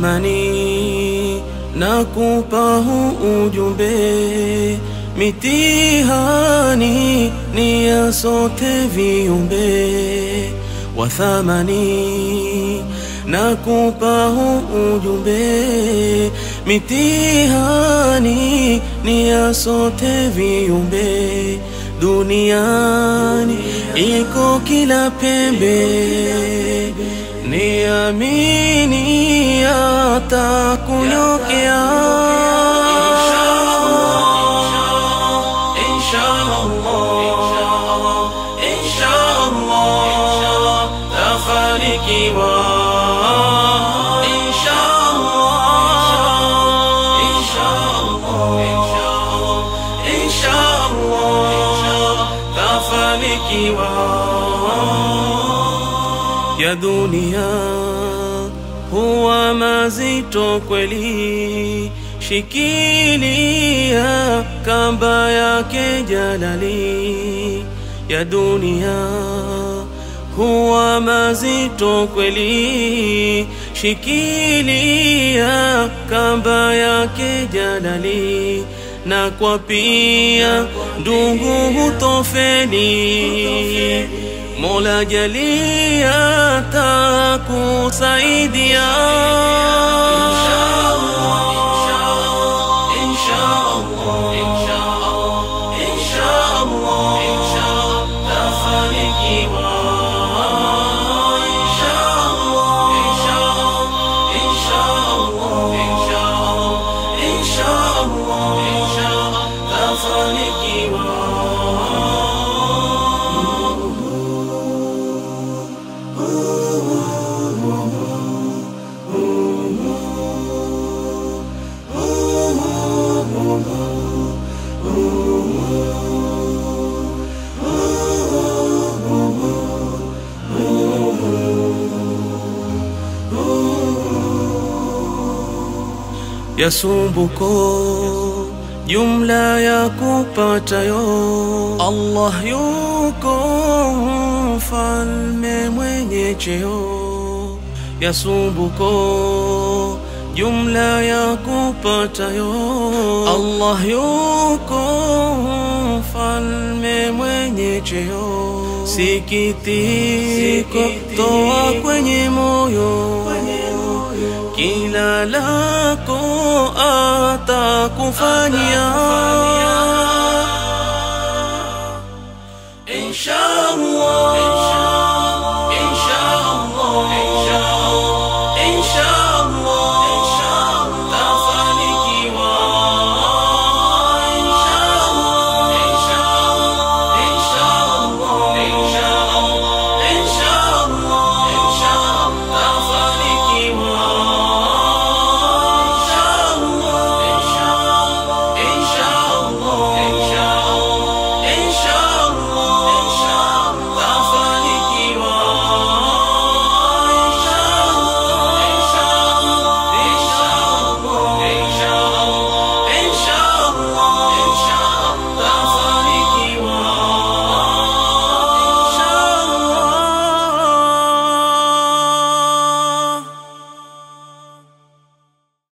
Wathamani nakupa ujumbe, mitihani ni ya sote viumbe. Wathamani nakupa ujumbe, mitihani ni ya sote viumbe. Duniani iko kila pembe, niamini atakunyokea. Inshallah tafanikiwa. Inshallah tafanikiwa. Ya dunia huwa mazito kweli, shikilia kamba yake jalali. Ya dunia huwa mazito kweli, shikilia kamba yake jalali. Na kwa pia ndugu hutofeli, Mola jalia takusaidia. Yasumbuko jumla ya kupatayo, Allah yuko mfalme mwenye cheo. Yasumbuko jumla ya kupatayo, Allah yuko mfalme mwenye cheo. Sikitiko toa kwenye moyo, kila lako atakufanyia.